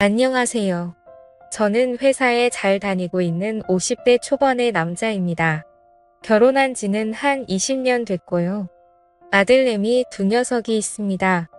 안녕하세요. 저는 회사에 잘 다니고 있는 50대 초반의 남자입니다. 결혼한 지는 한 20년 됐고요. 아들내미 두 녀석이 있습니다.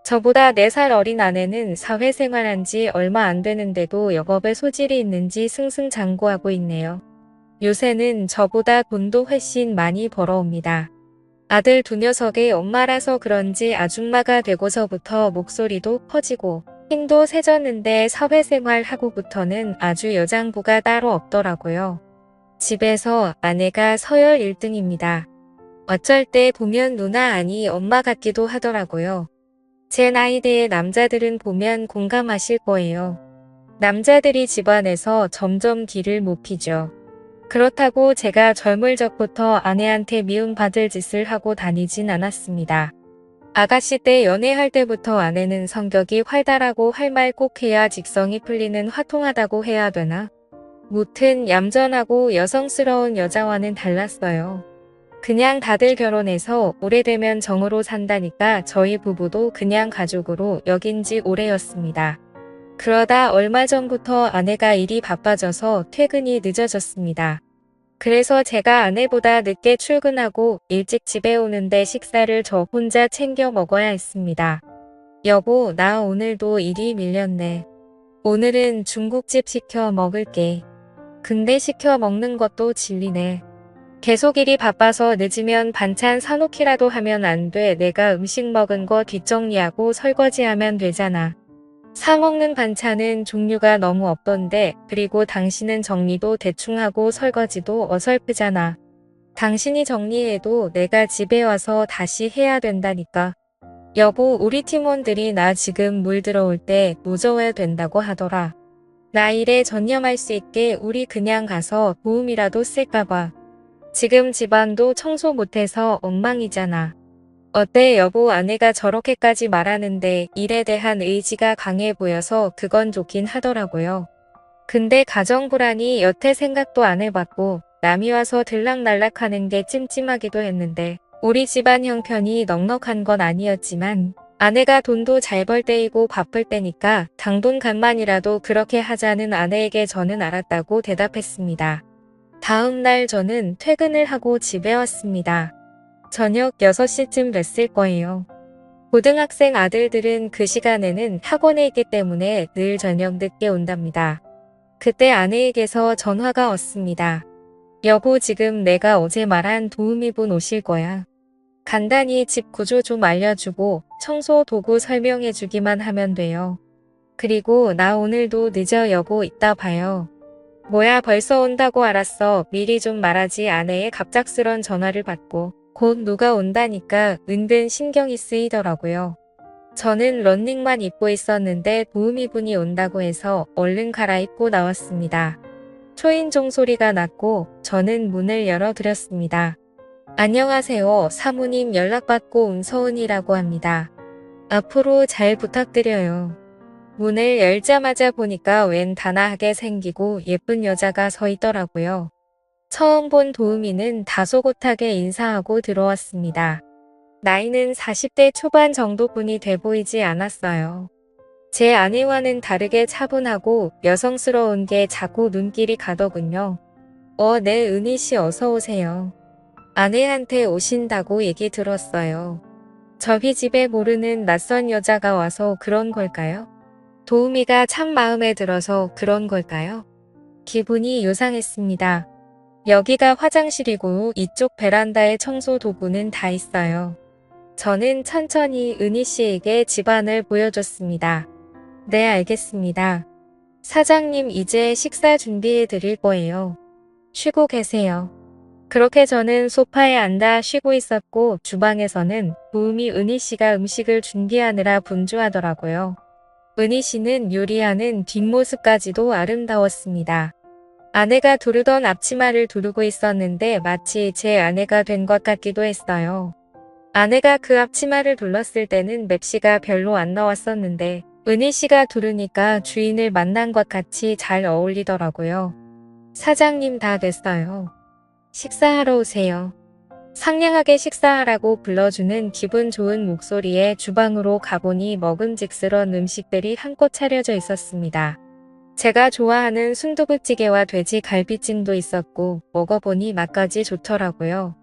저보다 4살 어린 아내는 사회생활한 지 얼마 안 되는데도 역업에 소질이 있는지 승승장구하고 있네요. 요새는 저보다 돈도 훨씬 많이 벌어옵니다. 아들 두 녀석의 엄마라서 그런지 아줌마가 되고서부터 목소리도 커지고 힘도 세졌는데 사회생활 하고부터는 아주 여장부가 따로 없더라고요. 집에서 아내가 서열 1등입니다. 어쩔 때 보면 누나 아니 엄마 같기도 하더라고요. 제 나이대의 남자들은 보면 공감하실 거예요. 남자들이 집안에서 점점 길을 못 피죠. 그렇다고 제가 젊을 적부터 아내한테 미움받을 짓을 하고 다니진 않았습니다. 아가씨 때 연애할 때부터 아내는 성격이 활달하고 할 말 꼭 해야 직성이 풀리는 화통하다고 해야 되나? 무튼 얌전하고 여성스러운 여자와는 달랐어요. 그냥 다들 결혼해서 오래되면 정으로 산다니까 저희 부부도 그냥 가족으로 여긴 지 오래였습니다. 그러다 얼마 전부터 아내가 일이 바빠져서 퇴근이 늦어졌습니다. 그래서 제가 아내보다 늦게 출근하고 일찍 집에 오는데 식사를 저 혼자 챙겨 먹어야 했습니다. 여보, 나 오늘도 일이 밀렸네. 오늘은 중국집 시켜 먹을게. 근데 시켜 먹는 것도 질리네. 계속 일이 바빠서 늦으면 반찬 사놓기라도 하면 안 돼. 내가 음식 먹은 거 뒷정리하고 설거지하면 되잖아. 사먹는 반찬은 종류가 너무 없던데, 그리고 당신은 정리도 대충 하고 설거지도 어설프잖아. 당신이 정리해도 내가 집에 와서 다시 해야 된다니까. 여보, 우리 팀원들이 나 지금 물 들어올 때 무서워야 된다고 하더라. 나 일에 전념할 수 있게 우리 그냥 가서 도움이라도 쓸까봐. 지금 집안도 청소 못해서 엉망이잖아. 어때 여보, 아내가 저렇게까지 말하는데 일에 대한 의지가 강해 보여서 그건 좋긴 하더라고요. 근데 가정 불안이 여태 생각도 안 해봤고 남이 와서 들락날락하는 게 찜찜하기도 했는데 우리 집안 형편이 넉넉한 건 아니었지만 아내가 돈도 잘 벌 때이고 바쁠 때니까 당분간만이라도 그렇게 하자는 아내에게 저는 알았다고 대답했습니다. 다음 날 저는 퇴근을 하고 집에 왔습니다. 저녁 6시쯤 됐을 거예요. 고등학생 아들들은 그 시간에는 학원에 있기 때문에 늘 저녁 늦게 온답니다. 그때 아내에게서 전화가 왔습니다. 여보, 지금 내가 어제 말한 도우미분 오실 거야. 간단히 집 구조 좀 알려주고 청소 도구 설명해주기만 하면 돼요. 그리고 나 오늘도 늦어 여보, 이따 봐요. 뭐야, 벌써 온다고? 알았어. 미리 좀 말하지. 아내의 갑작스런 전화를 받고 곧 누가 온다니까 은근 신경이 쓰이더라고요. 저는 런닝만 입고 있었는데 도우미분이 온다고 해서 얼른 갈아입고 나왔습니다. 초인종 소리가 났고 저는 문을 열어드렸습니다. 안녕하세요. 사모님 연락받고 온 서은이라고 합니다. 앞으로 잘 부탁드려요. 문을 열자마자 보니까 웬 단아하게 생기고 예쁜 여자가 서 있더라고요. 처음 본 도우미는 다소곳하게 인사하고 들어왔습니다. 나이는 40대 초반 정도뿐이 돼 보이지 않았어요. 제 아내와는 다르게 차분하고 여성스러운 게 자꾸 눈길이 가더군요. 네, 은희씨 어서 오세요. 아내한테 오신다고 얘기 들었어요. 저희 집에 모르는 낯선 여자가 와서 그런 걸까요? 도우미가 참 마음에 들어서 그런 걸까요? 기분이 요상했습니다. 여기가 화장실이고 이쪽 베란다에 청소 도구는 다 있어요. 저는 천천히 은희 씨에게 집안을 보여줬습니다. 네, 알겠습니다. 사장님, 이제 식사 준비해 드릴 거예요. 쉬고 계세요. 그렇게 저는 소파에 앉아 쉬고 있었고 주방에서는 도우미 은희 씨가 음식을 준비하느라 분주하더라고요. 은희 씨는 요리하는 뒷모습까지도 아름다웠습니다. 아내가 두르던 앞치마를 두르고 있었는데 마치 제 아내가 된 것 같기도 했어요. 아내가 그 앞치마를 둘렀을 때는 맵시가 별로 안 나왔었는데 은희 씨가 두르니까 주인을 만난 것 같이 잘 어울리더라고요. 사장님 다 됐어요. 식사하러 오세요. 상냥하게 식사하라고 불러주는 기분 좋은 목소리에 주방으로 가보니 먹음직스런 음식들이 한껏 차려져 있었습니다. 제가 좋아하는 순두부찌개와 돼지 갈비찜도 있었고 먹어보니 맛까지 좋더라고요.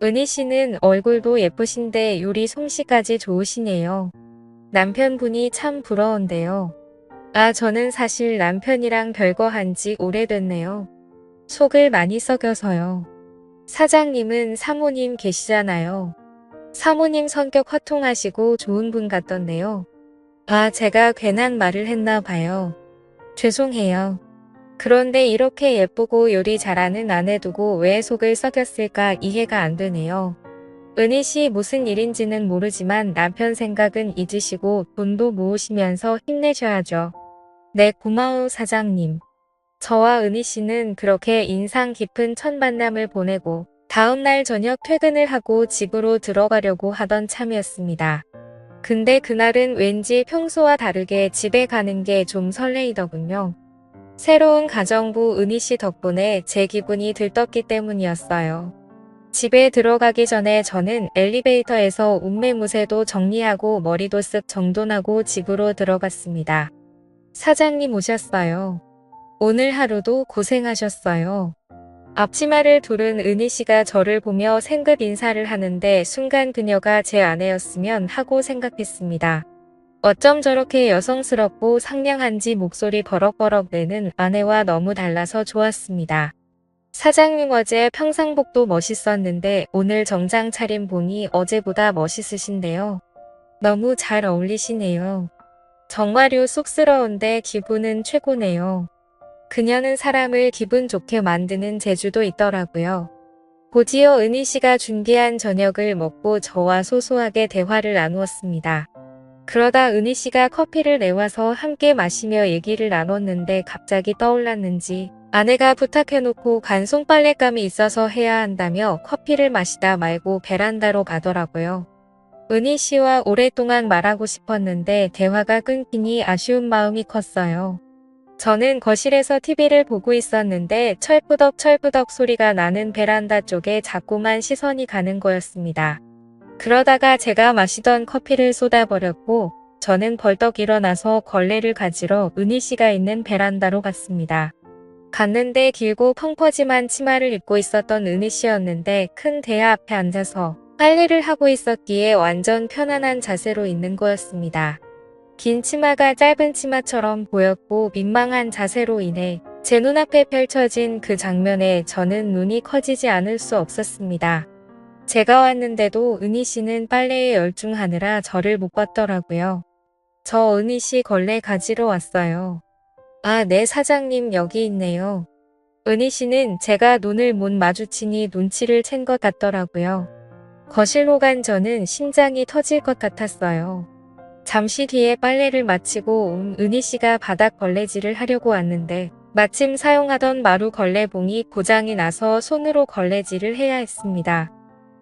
은희 씨는 얼굴도 예쁘신데 요리 솜씨까지 좋으시네요. 남편분이 참 부러운데요. 아, 저는 사실 남편이랑 별거 한 지 오래됐네요. 속을 많이 썩여서요. 사장님은 사모님 계시잖아요. 사모님 성격 화통하시고 좋은 분 같던데요. 아, 제가 괜한 말을 했나 봐요. 죄송해요. 그런데 이렇게 예쁘고 요리 잘하는 아내 두고 왜 속을 썩였을까 이해가 안 되네요. 은희 씨 무슨 일인지는 모르지만 남편 생각은 잊으시고 돈도 모으시면서 힘내셔야죠. 네, 고마워 사장님. 저와 은희 씨는 그렇게 인상 깊은 첫 만남을 보내고 다음날 저녁 퇴근을 하고 집으로 들어가려고 하던 참이었습니다. 근데 그날은 왠지 평소와 다르게 집에 가는 게 좀 설레이더군요. 새로운 가정부 은희 씨 덕분에 제 기분이 들떴기 때문이었어요. 집에 들어가기 전에 저는 엘리베이터에서 옷매무새도 정리하고 머리도 쓱 정돈하고 집으로 들어갔습니다. 사장님 오셨어요. 오늘 하루도 고생하셨어요. 앞치마를 두른 은희 씨가 저를 보며 생긋 인사를 하는데 순간 그녀가 제 아내였으면 하고 생각했습니다. 어쩜 저렇게 여성스럽고 상냥한지 목소리 버럭버럭 내는 아내와 너무 달라서 좋았습니다. 사장님 어제 평상복도 멋있었는데 오늘 정장 차림 보니 어제보다 멋있으신데요. 너무 잘 어울리시네요. 정말요 쑥스러운데 기분은 최고네요. 그녀는 사람을 기분 좋게 만드는 재주도 있더라고요. 곧이어 은희 씨가 준비한 저녁을 먹고 저와 소소하게 대화를 나누었습니다. 그러다 은희 씨가 커피를 내와서 함께 마시며 얘기를 나눴는데 갑자기 떠올랐는지 아내가 부탁해놓고 간 손빨랫감이 있어서 해야 한다며 커피를 마시다 말고 베란다로 가더라고요. 은희 씨와 오랫동안 말하고 싶었는데 대화가 끊기니 아쉬운 마음이 컸어요. 저는 거실에서 TV를 보고 있었는데 철부덕철부덕 소리가 나는 베란다 쪽에 자꾸만 시선이 가는 거였습니다. 그러다가 제가 마시던 커피를 쏟아버렸고 저는 벌떡 일어나서 걸레를 가지러 은희 씨가 있는 베란다로 갔습니다. 갔는데 길고 펑퍼짐한 치마를 입고 있었던 은희 씨였는데 큰 대야 앞에 앉아서 빨래를 하고 있었기에 완전 편안한 자세로 있는 거였습니다. 긴 치마가 짧은 치마처럼 보였고 민망한 자세로 인해 제 눈앞에 펼쳐진 그 장면에 저는 눈이 커지지 않을 수 없었습니다. 제가 왔는데도 은희 씨는 빨래에 열중하느라 저를 못 봤더라고요. 저 은희 씨 걸레 가지러 왔어요. 아, 네 사장님 여기 있네요. 은희 씨는 제가 눈을 못 마주치니 눈치를 챈 것 같더라고요. 거실로 간 저는 심장이 터질 것 같았어요. 잠시 뒤에 빨래를 마치고 온 은희 씨가 바닥 걸레질을 하려고 왔는데 마침 사용하던 마루 걸레봉이 고장이 나서 손으로 걸레질을 해야 했습니다.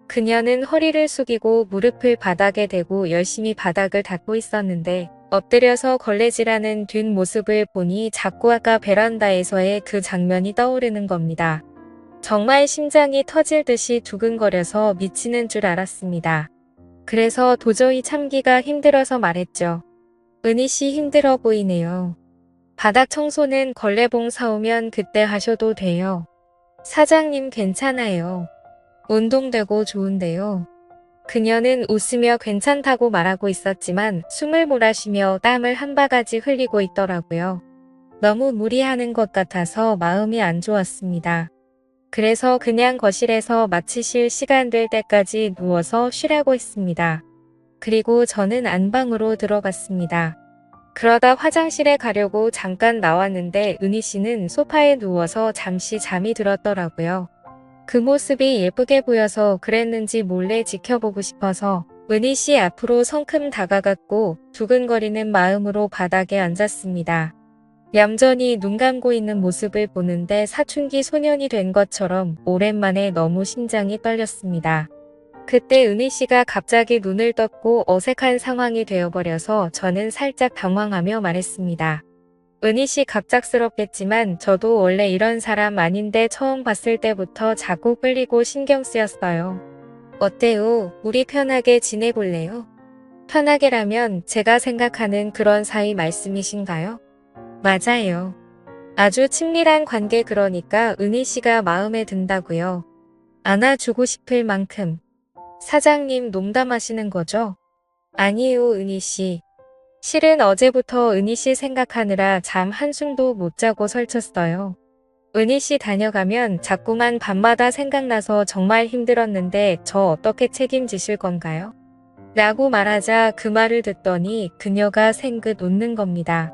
그녀는 허리를 숙이고 무릎을 바닥에 대고 열심히 바닥을 닦고 있었는데 엎드려서 걸레질하는 뒷모습을 보니 자꾸 아까 베란다에서의 그 장면이 떠오르는 겁니다. 정말 심장이 터질 듯이 두근거려서 미치는 줄 알았습니다. 그래서 도저히 참기가 힘들어서 말했죠. 은희 씨 힘들어 보이네요. 바닥 청소는 걸레봉 사오면 그때 하셔도 돼요. 사장님 괜찮아요. 운동되고 좋은데요. 그녀는 웃으며 괜찮다고 말하고 있었지만 숨을 몰아쉬며 땀을 한 바가지 흘리고 있더라고요. 너무 무리하는 것 같아서 마음이 안 좋았습니다. 그래서 그냥 거실에서 마치실 시간 될 때까지 누워서 쉬라고 했습니다. 그리고 저는 안방으로 들어갔습니다. 그러다 화장실에 가려고 잠깐 나왔는데 은희 씨는 소파에 누워서 잠시 잠이 들었더라고요. 그 모습이 예쁘게 보여서 그랬는지 몰래 지켜보고 싶어서 은희 씨 앞으로 성큼 다가갔고 두근거리는 마음으로 바닥에 앉았습니다. 얌전히 눈 감고 있는 모습을 보는데 사춘기 소년이 된 것처럼 오랜만에 너무 심장이 떨렸습니다. 그때 은희 씨가 갑자기 눈을 떴고 어색한 상황이 되어버려서 저는 살짝 당황하며 말했습니다. 은희 씨 갑작스럽겠지만 저도 원래 이런 사람 아닌데 처음 봤을 때부터 자꾸 끌리고 신경 쓰였어요. 어때요? 우리 편하게 지내볼래요? 편하게라면 제가 생각하는 그런 사이 말씀이신가요? 맞아요. 아주 친밀한 관계 그러니까 은희 씨가 마음에 든다고요. 안아주고 싶을 만큼. 사장님 농담하시는 거죠? 아니에요, 은희 씨. 실은 어제부터 은희 씨 생각하느라 잠 한숨도 못 자고 설쳤어요. 은희 씨 다녀가면 자꾸만 밤마다 생각나서 정말 힘들었는데 저 어떻게 책임지실 건가요? 라고 말하자 그 말을 듣더니 그녀가 생긋 웃는 겁니다.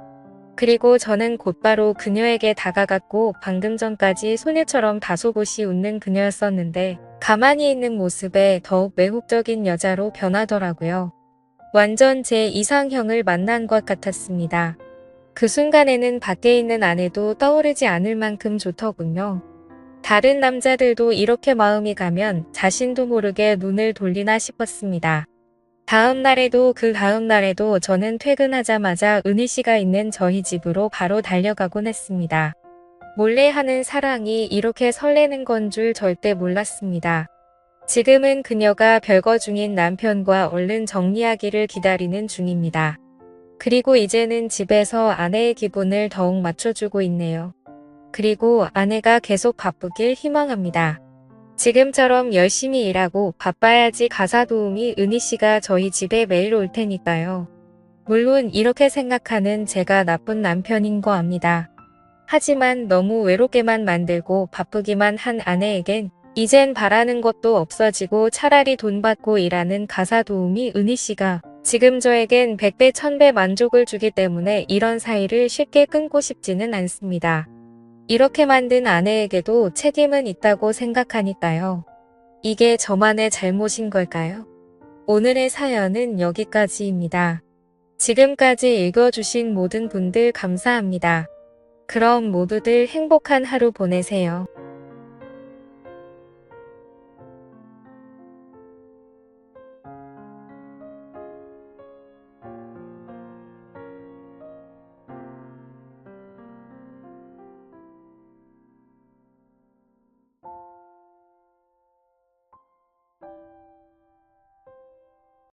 그리고 저는 곧바로 그녀에게 다가갔고 방금 전까지 소녀처럼 다소곳이 웃는 그녀였었는데 가만히 있는 모습에 더욱 매혹적인 여자로 변하더라고요. 완전 제 이상형을 만난 것 같았습니다. 그 순간에는 밖에 있는 아내도 떠오르지 않을 만큼 좋더군요. 다른 남자들도 이렇게 마음이 가면 자신도 모르게 눈을 돌리나 싶었습니다. 다음 날에도 그 다음 날에도 저는 퇴근하자마자 은희 씨가 있는 저희 집으로 바로 달려가곤 했습니다. 몰래 하는 사랑이 이렇게 설레는 건 줄 절대 몰랐습니다. 지금은 그녀가 별거 중인 남편과 얼른 정리하기를 기다리는 중입니다. 그리고 이제는 집에서 아내의 기분을 더욱 맞춰주고 있네요. 그리고 아내가 계속 바쁘길 희망합니다. 지금처럼 열심히 일하고 바빠야지 가사 도우미 은희 씨가 저희 집에 매일 올 테니까요. 물론 이렇게 생각하는 제가 나쁜 남편인 거 압니다. 하지만 너무 외롭게만 만들고 바쁘기만 한 아내에겐 이젠 바라는 것도 없어지고 차라리 돈 받고 일하는 가사 도우미 은희 씨가 지금 저에겐 100배 1000배 만족을 주기 때문에 이런 사이를 쉽게 끊고 싶지는 않습니다. 이렇게 만든 아내에게도 책임은 있다고 생각하니까요. 이게 저만의 잘못인 걸까요? 오늘의 사연은 여기까지입니다. 지금까지 읽어주신 모든 분들 감사합니다. 그럼 모두들 행복한 하루 보내세요.